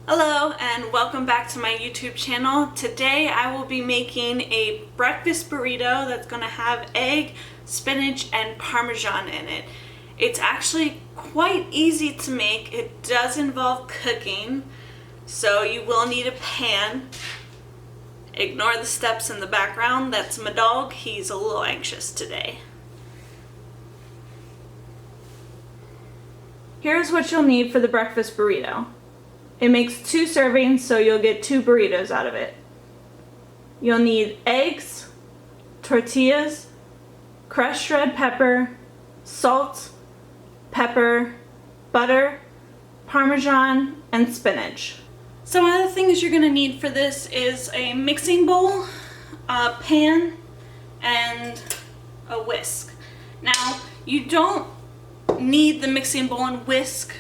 Hello and welcome back to my YouTube channel. Today I will be making a breakfast burrito that's going to have egg, spinach, and Parmesan in it. It's actually quite easy to make. It does involve cooking, so you will need a pan. Ignore the steps in the background. That's my dog. He's a little anxious today. Here's what you'll need for the breakfast burrito. It makes 2 servings, so you'll get 2 burritos out of it. You'll need eggs, tortillas, crushed red pepper, salt, pepper, butter, Parmesan, and spinach. Some other things you're going to need for this is a mixing bowl, a pan, and a whisk. Now, you don't need the mixing bowl and whisk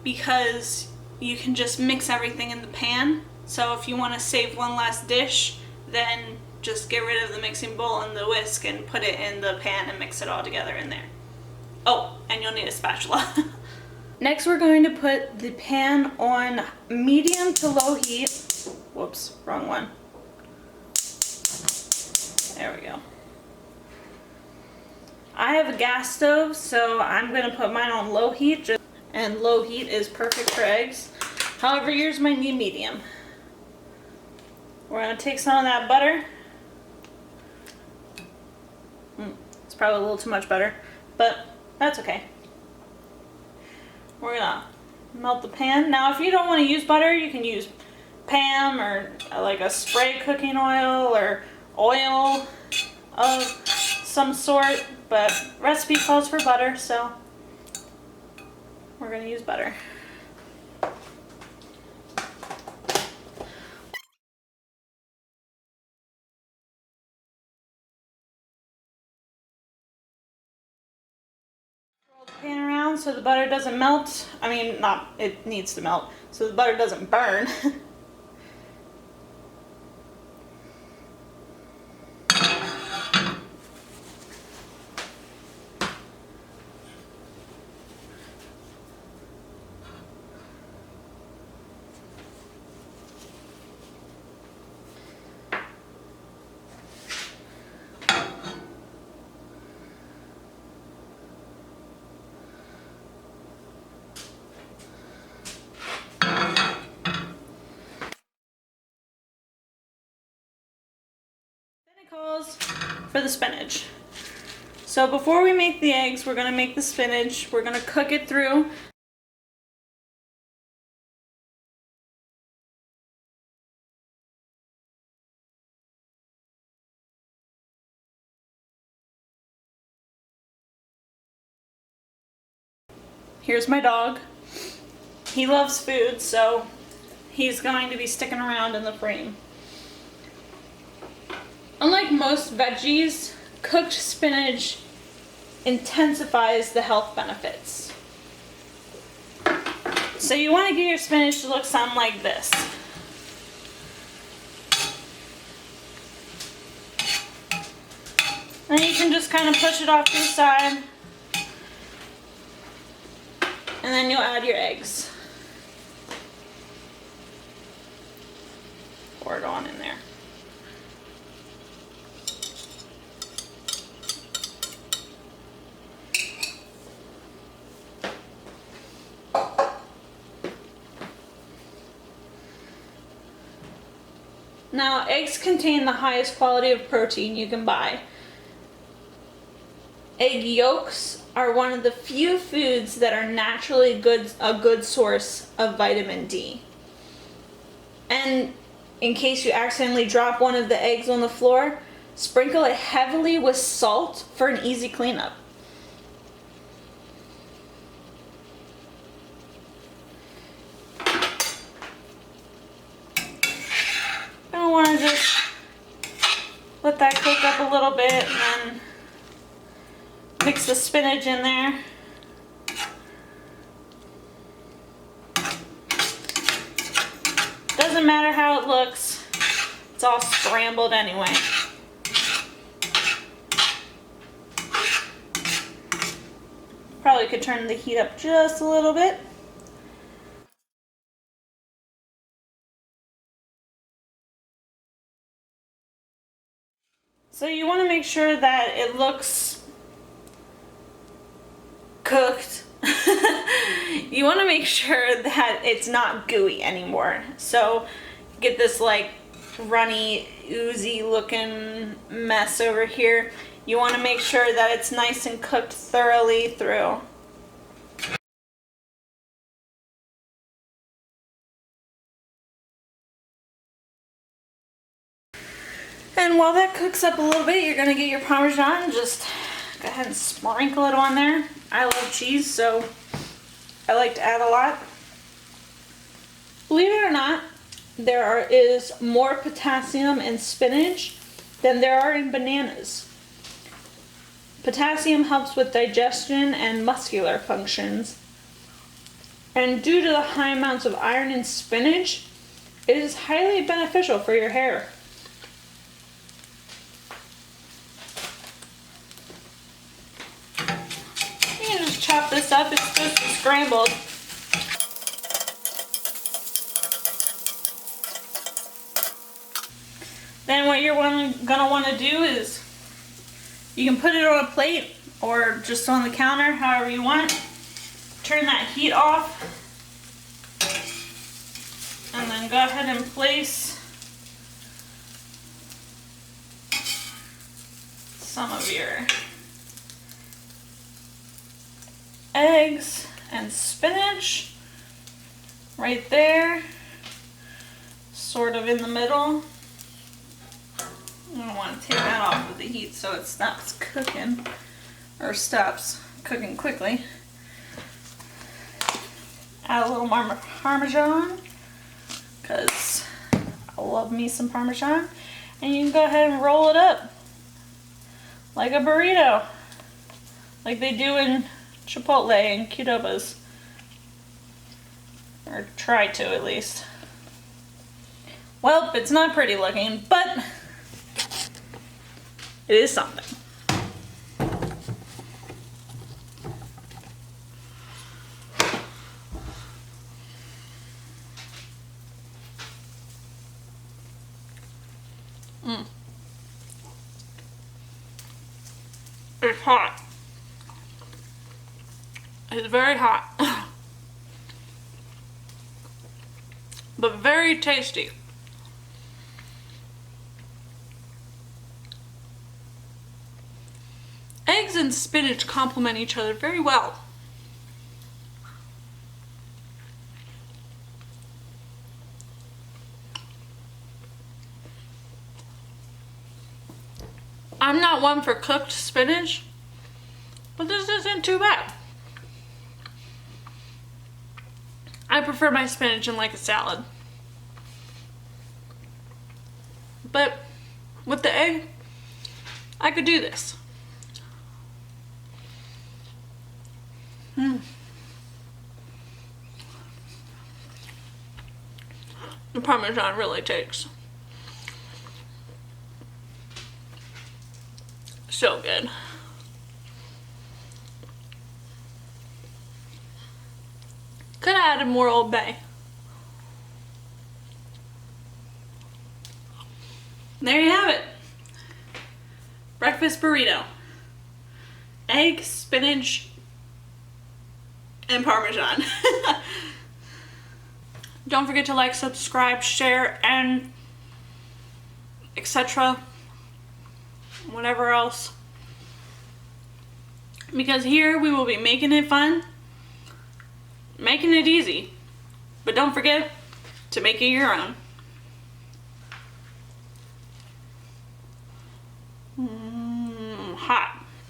because you can just mix everything in the pan. So if you want to save one last dish, then just get rid of the mixing bowl and the whisk and put it in the pan and mix it all together in there. Oh, and you'll need a spatula. Next, we're going to put the pan on medium to low heat. Whoops, wrong one. There we go. I have a gas stove, so I'm going to put mine on low heat, and low heat is perfect for eggs. However, yours might need medium. We're going to take some of that butter. It's probably a little too much butter, but that's okay. We're going to melt the pan. Now, if you don't want to use butter, you can use Parm or like a spray cooking oil or oil of some sort, but recipe calls for butter, so we're going to use butter. Roll the pan around so the butter doesn't melt. I mean, it needs to melt, so the butter doesn't burn. Calls for the spinach. So before we make the eggs, we're going to make the spinach. We're going to cook it through. Here's my dog. He loves food, so he's going to be sticking around in the frame. Unlike most veggies, cooked spinach intensifies the health benefits. So you want to get your spinach to look something like this. Then you can just kind of push it off to the side, and then you'll add your eggs. Pour it on in there. Now, eggs contain the highest quality of protein you can buy. Egg yolks are one of the few foods that are naturally a good source of vitamin D. And in case you accidentally drop one of the eggs on the floor, sprinkle it heavily with salt for an easy cleanup. I want to just let that cook up a little bit and then mix the spinach in there. Doesn't matter how it looks, it's all scrambled anyway. Probably could turn the heat up just a little bit. So you want to make sure that it looks cooked. You want to make sure that it's not gooey anymore. So get this like runny, oozy looking mess over here. You want to make sure that it's nice and cooked thoroughly through. And while that cooks up a little bit, you're gonna get your Parmesan. Just go ahead and sprinkle it on there. I love cheese, so I like to add a lot. Believe it or not, there is more potassium in spinach than there are in bananas. Potassium helps with digestion and muscular functions. And due to the high amounts of iron in spinach, it is highly beneficial for your hair. Chop this up. It's supposed to be scrambled. Then what you're gonna want to do is you can put it on a plate or just on the counter, however you want. Turn that heat off, and then go ahead and place some of your eggs and spinach right there, sort of in the middle. I don't want to take that off of the heat so it stops cooking, or stops cooking quickly. Add a little more Parmesan, because I love me some Parmesan. And you can go ahead and roll it up like a burrito, like they do in Chipotle and Qdoba's, or try to at least. Well, it's not pretty looking, but it is something. It's hot. It's very hot, but very tasty. Eggs and spinach complement each other very well. I'm not one for cooked spinach, but this isn't too bad. I prefer my spinach in like a salad. But with the egg, I could do this. The Parmesan really takes. So good. Could have added more Old Bay. There you have it. Breakfast burrito. Egg, spinach, and Parmesan. Don't forget to like, subscribe, share, and etc. Whatever else. Because here we will be making it fun, making it easy, but don't forget to make it your own. Hot.